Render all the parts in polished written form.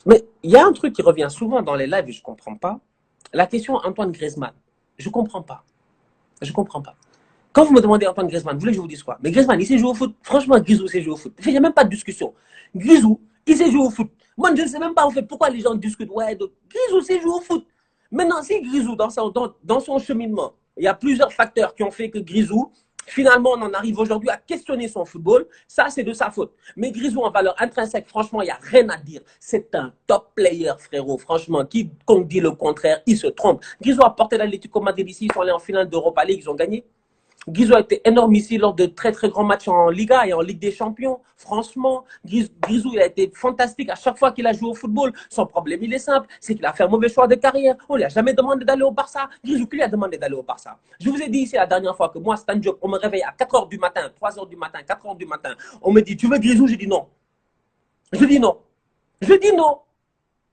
Mais il y a un truc qui revient souvent dans les lives et je ne comprends pas. La question Antoine Griezmann. Je ne comprends pas. Je ne comprends pas. Quand vous me demandez Antoine Griezmann, vous voulez que je vous dise quoi? Mais Griezmann, il sait jouer au foot. Franchement, Grisou sait jouer au foot. Il n'y a même pas de discussion. Grisou, il sait jouer au foot. Moi, je ne sais même pas en fait pourquoi les gens discutent. Ouais, Grisou sait jouer au foot. Maintenant, si Grisou, dans son cheminement, il y a plusieurs facteurs qui ont fait que Grisou, finalement, on en arrive aujourd'hui à questionner son football. Ça, c'est de sa faute. Mais Grisou, en valeur intrinsèque, franchement, il n'y a rien à dire. C'est un top player, frérot. Franchement, quiconque dit le contraire, il se trompe. Grisou a porté l'Atlético Madrid ici. Ils sont allés en finale d'Europa League. Ils ont gagné. Grisou a été énorme ici lors de très très grands matchs en Liga et en Ligue des Champions. Franchement, Grisou il a été fantastique à chaque fois qu'il a joué au football. Son problème, il est simple, c'est qu'il a fait un mauvais choix de carrière. On ne lui a jamais demandé d'aller au Barça. Grisou, qui lui a demandé d'aller au Barça? Je vous ai dit ici la dernière fois que moi, c'est un job. On me réveille à 4 h du matin, 3 h du matin, 4 h du matin. On me dit, tu veux Grisou? Je dis non. Je dis non. Je dis non.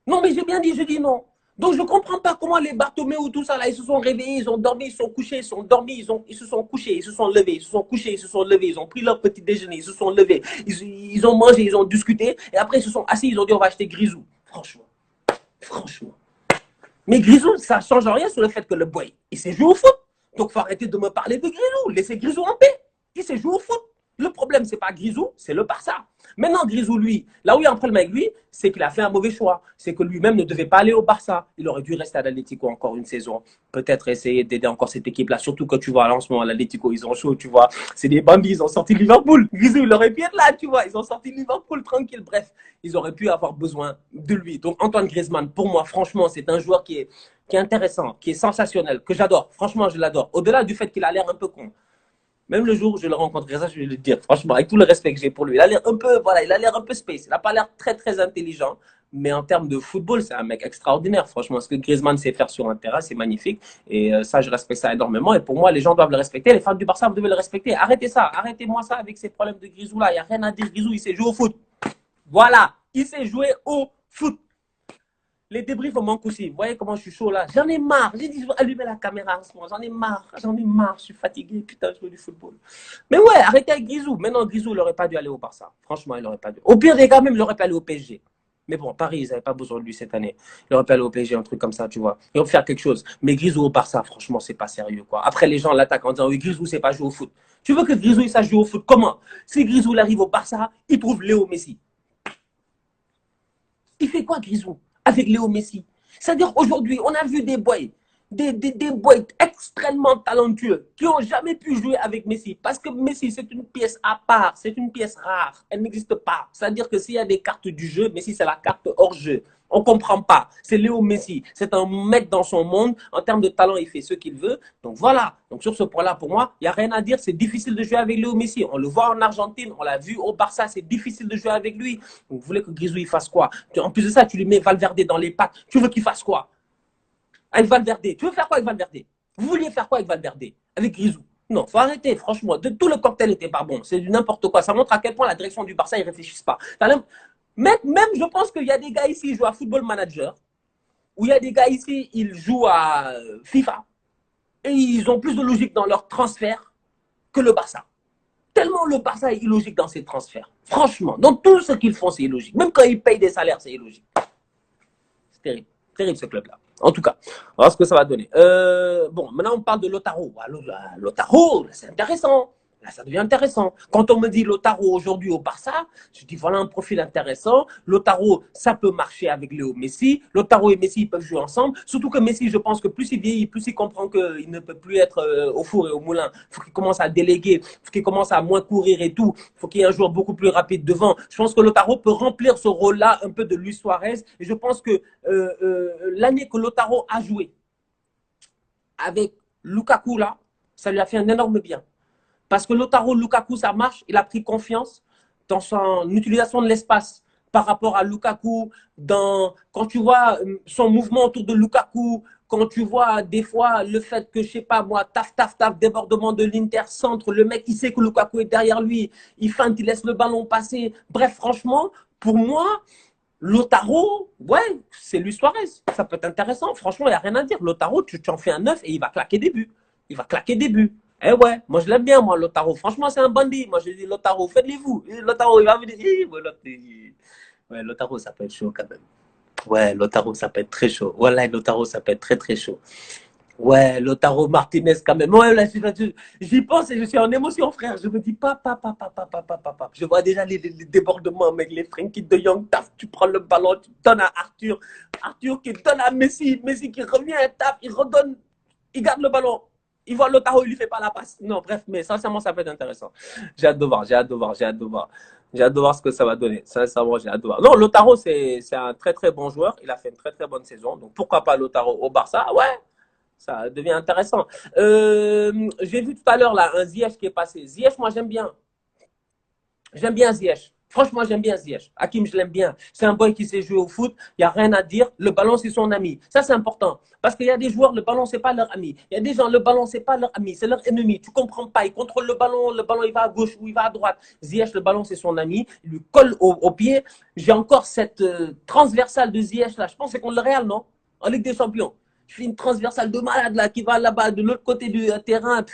Non, mais j'ai bien dit, je dis non. Donc, je ne comprends pas comment les Bartomeu ou tout ça, là, ils se sont réveillés, ils ont dormi, ils sont couchés, ils sont dormis, ils se sont couchés, ils se sont levés, ils se sont couchés, ils se sont levés, ils ont pris leur petit déjeuner, ils se sont levés, ils ont mangé, ils ont discuté, et après, ils se sont assis, ils ont dit, on va acheter Grisou. Franchement. Franchement. Mais Grisou, ça ne change rien sur le fait que le boy, il sait jouer au foot. Donc, il faut arrêter de me parler de Grisou. Laissez Grisou en paix. Il sait jouer au foot. Le problème, ce n'est pas Grisou, c'est le Barça. Maintenant, Grisou, lui, là où il y a un problème avec lui, c'est qu'il a fait un mauvais choix. C'est que lui-même ne devait pas aller au Barça. Il aurait dû rester à l'Atlético encore une saison. Peut-être essayer d'aider encore cette équipe-là. Surtout que tu vois, là, en ce moment, l'Atlético, ils ont chaud, tu vois. C'est des bandits, ils ont sorti Liverpool. Grisou, il aurait pu être là, tu vois. Ils ont sorti Liverpool tranquille. Bref, ils auraient pu avoir besoin de lui. Donc, Antoine Griezmann, pour moi, franchement, c'est un joueur qui est intéressant, qui est sensationnel, que j'adore. Franchement, je l'adore. Au-delà du fait qu'il a l'air un peu con. Même le jour où je le rencontrerai, ça, je vais le dire, franchement, avec tout le respect que j'ai pour lui. Il a l'air un peu, voilà, il a l'air un peu space. Il n'a pas l'air très, très intelligent. Mais en termes de football, c'est un mec extraordinaire. Franchement, ce que Griezmann sait faire sur un terrain, c'est magnifique. Et ça, je respecte ça énormément. Et pour moi, les gens doivent le respecter. Les fans du Barça, vous devez le respecter. Arrêtez ça. Arrêtez-moi ça avec ces problèmes de Grisou là. Il n'y a rien à dire. Grisou, il sait jouer au foot. Voilà. Il sait jouer au foot. Les débriefs me manquent aussi. Vous voyez comment je suis chaud là? J'en ai marre. J'ai dit, je vais allumer la caméra en ce moment. J'en ai marre. J'en ai marre. Je suis fatigué. Putain, je veux du football. Mais ouais, arrêtez avec Grisou. Maintenant, Grisou, il n'aurait pas dû aller au Barça. Franchement, il n'aurait pas dû. Au pire des cas, même, il n'aurait pas aller au PSG. Mais bon, Paris, ils n'avaient pas besoin de lui cette année. Il aurait pas aller au PSG, un truc comme ça, tu vois. Il aurait faire quelque chose. Mais Grisou au Barça, franchement, c'est pas sérieux, quoi. Après, les gens l'attaquent en disant, oui, Grisou, c'est pas jouer au foot. Tu veux que Grisou, il sache jouer au foot? Comment? Si Grisou, il arrive au Barça, il trouve Léo Messi. Il fait quoi, Grisou, avec Léo Messi? C'est-à-dire, aujourd'hui, on a vu des boys, des boys extrêmement talentueux qui n'ont jamais pu jouer avec Messi. Parce que Messi, c'est une pièce à part, c'est une pièce rare. Elle n'existe pas. C'est-à-dire que s'il y a des cartes du jeu, Messi, c'est la carte hors jeu. On ne comprend pas. C'est Léo Messi. C'est un mec dans son monde. En termes de talent, il fait ce qu'il veut. Donc voilà. Donc sur ce point-là, pour moi, il n'y a rien à dire. C'est difficile de jouer avec Léo Messi. On le voit en Argentine. On l'a vu au Barça. C'est difficile de jouer avec lui. Donc vous voulez que Grisou, il fasse quoi? En plus de ça, tu lui mets Valverde dans les pattes. Tu veux qu'il fasse quoi? Avec Valverde. Tu veux faire quoi avec Valverde? Vous vouliez faire quoi avec Valverde? Avec Grisou? Non, faut arrêter, franchement. Tout le cocktail n'était pas bon. C'est du n'importe quoi. Ça montre à quel point la direction du Barça, ils ne réfléchissent pas. Même, je pense qu'il y a des gars ici, ils jouent à Football Manager, ou il y a des gars ici, ils jouent à FIFA, et ils ont plus de logique dans leur transfert que le Barça. Tellement le Barça est illogique dans ses transferts. Franchement, dans tout ce qu'ils font, c'est illogique. Même quand ils payent des salaires, c'est illogique. C'est terrible. Terrible ce club-là. En tout cas, on va voir ce que ça va donner. Bon, maintenant on parle de Lautaro. Lautaro, c'est intéressant. Là, ça devient intéressant. Quand on me dit Lautaro aujourd'hui au Barça, je dis voilà un profil intéressant. Lautaro, ça peut marcher avec Léo Messi. Lautaro et Messi, ils peuvent jouer ensemble. Surtout que Messi, je pense que plus il vieillit, plus il comprend qu'il ne peut plus être au four et au moulin. Il faut qu'il commence à déléguer. Il faut qu'il commence à moins courir et tout. Il faut qu'il y ait un joueur beaucoup plus rapide devant. Je pense que Lautaro peut remplir ce rôle-là un peu de Luis Suarez. Et je pense que l'année que Lautaro a joué avec Lukaku, là, ça lui a fait un énorme bien. Parce que Lautaro, Lukaku, ça marche. Il a pris confiance dans son utilisation de l'espace par rapport à Lukaku. Quand tu vois son mouvement autour de Lukaku, quand tu vois des fois le fait que, je sais pas moi, taf, débordement de l'Inter-centre, le mec, il sait que Lukaku est derrière lui, il feinte, il laisse le ballon passer. Bref, franchement, pour moi, Lautaro, ouais, c'est Luis Suarez. Ça peut être intéressant. Franchement, il n'y a rien à dire. Lautaro, tu en fais un neuf et il va claquer des buts. Il va claquer des buts. Eh ouais, moi je l'aime bien, moi, Lautaro. Franchement, c'est un bandit. Moi, je dis, Lautaro, faites-les-vous. Lautaro, il va me dire, Ouais, Lautaro, ça peut être chaud quand même. Ouais, Lautaro, ça peut être très chaud. Voilà, Lautaro, ça peut être très très chaud. Ouais, Lautaro Martinez quand même. Ouais, là, j'y pense et je suis en émotion, frère. Je me dis, papa. Je vois déjà les débordements, mec, les Frenkie de Jong, taf, tu prends le ballon, tu donnes à Arthur. Arthur qui donne à Messi. Messi qui revient, tape, il redonne, il garde le ballon. Il voit Lautaro, il lui fait pas la passe. Non, bref, mais sincèrement, ça peut être intéressant. J'ai hâte de voir, j'ai hâte de voir, j'ai hâte de voir. J'ai hâte de voir ce que ça va donner. Sincèrement, j'ai hâte de voir. Non, Lautaro, c'est un très très bon joueur. Il a fait une très très bonne saison. Donc pourquoi pas Lautaro au Barça? Ouais, ça devient intéressant. J'ai vu tout à l'heure là un Ziyech qui est passé. Ziyech, moi j'aime bien. J'aime bien Ziyech. Franchement, j'aime bien Ziyech. Hakim, je l'aime bien. C'est un boy qui sait jouer au foot. Il n'y a rien à dire. Le ballon, c'est son ami. Ça, c'est important. Parce qu'il y a des joueurs, le ballon, c'est pas leur ami. Il y a des gens, le ballon, c'est pas leur ami. C'est leur ennemi. Tu comprends pas. Ils contrôlent le ballon, il va à gauche ou il va à droite. Ziyech, le ballon, c'est son ami. Il lui colle au pied. J'ai encore cette transversale de Ziyech là. Je pense que c'est contre le Real, non? En Ligue des Champions. Je fais une transversale de malade là qui va là-bas de l'autre côté du terrain.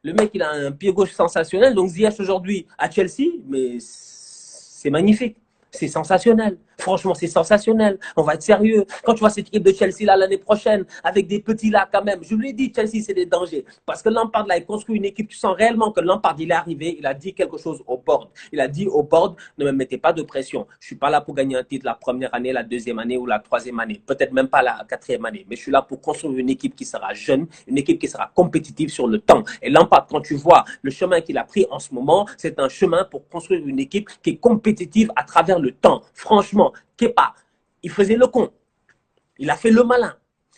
Le mec, il a un pied gauche sensationnel. Donc Ziyech aujourd'hui à Chelsea, mais c'est magnifique. C'est sensationnel. Franchement, c'est sensationnel. On va être sérieux. Quand tu vois cette équipe de Chelsea là l'année prochaine, avec des petits là quand même, je lui ai dit, Chelsea, c'est des dangers. Parce que Lampard là, il construit une équipe. Tu sens réellement que Lampard, il est arrivé, il a dit quelque chose au board. Il a dit au board, ne me mettez pas de pression. Je suis pas là pour gagner un titre la première année, la deuxième année ou la troisième année. Peut-être même pas la quatrième année. Mais je suis là pour construire une équipe qui sera jeune, une équipe qui sera compétitive sur le temps. Et Lampard, quand tu vois le chemin qu'il a pris en ce moment, c'est un chemin pour construire une équipe qui est compétitive à travers le temps. Franchement, Kepa, il faisait le con. Il a fait le malin.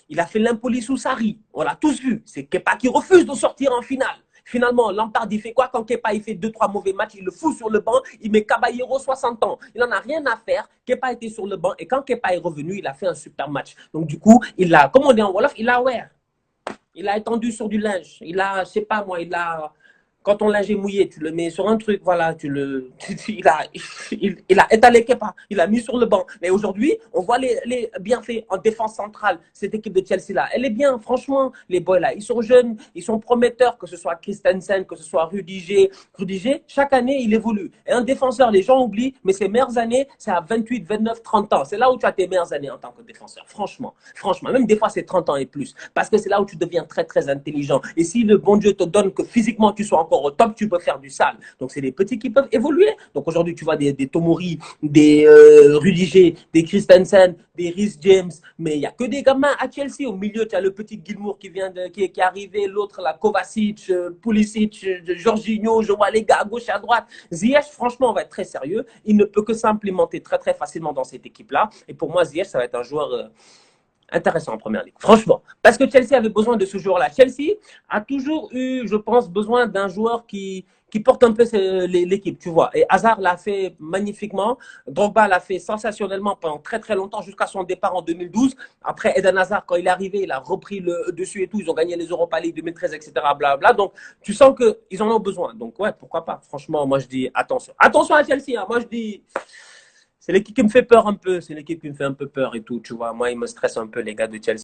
Il a fait l'impoli sous Sarri. On l'a tous vu. C'est Kepa qui refuse de sortir en finale. Finalement, Lampard, il fait quoi quand Kepa il fait 2-3 mauvais matchs? Il le fout sur le banc. Il met Caballero 60 ans. Il n'en a rien à faire. Kepa était sur le banc. Et quand Kepa est revenu, il a fait un super match. Donc, du coup, il a, comme on dit en Wolof, il a wear. Il a étendu sur du linge. Il a, je sais pas moi, il a. Quand ton linge est mouillé, tu le mets sur un truc, voilà, il a étalé Kepa, il a mis sur le banc. Mais aujourd'hui, on voit les bienfaits en défense centrale. Cette équipe de Chelsea-là, elle est bien, franchement. Les boys là, ils sont jeunes, ils sont prometteurs, que ce soit Christensen, que ce soit Rudiger. Rudiger, chaque année, il évolue. Et un défenseur, les gens oublient, mais ses meilleures années, c'est à 28, 29, 30 ans. C'est là où tu as tes meilleures années en tant que défenseur, franchement. Franchement, même des fois, c'est 30 ans et plus. Parce que c'est là où tu deviens très, très intelligent. Et si le bon Dieu te donne que physiquement, tu sois encore au top, tu peux faire du sale. Donc, c'est des petits qui peuvent évoluer. Donc, aujourd'hui, tu vois des Tomori, des Rudiger, des Christensen, des Rhys James. Mais il n'y a que des gamins à Chelsea. Au milieu, tu as le petit Gilmour qui est arrivé, l'autre, la Kovacic, Pulisic, Jorginho. Je vois les gars à gauche et à droite. Ziyech, franchement, on va être très sérieux. Il ne peut que s'implémenter très, très facilement dans cette équipe-là. Et pour moi, Ziyech, ça va être un joueur intéressant en première ligue, franchement. Parce que Chelsea avait besoin de ce joueur-là. Chelsea a toujours eu, je pense, besoin d'un joueur qui porte un peu l'équipe, tu vois. Et Hazard l'a fait magnifiquement. Drogba l'a fait sensationnellement pendant très très longtemps, jusqu'à son départ en 2012. Après, Eden Hazard, quand il est arrivé, il a repris le dessus et tout. Ils ont gagné les Europa League 2013, etc. Blablabla. Donc, tu sens qu'ils en ont besoin. Donc, ouais, pourquoi pas. Franchement, moi, je dis attention. Attention à Chelsea. Hein. Moi, je dis c'est l'équipe qui me fait peur un peu. C'est l'équipe qui me fait un peu peur et tout. Tu vois, moi, il me stresse un peu, les gars de Chelsea.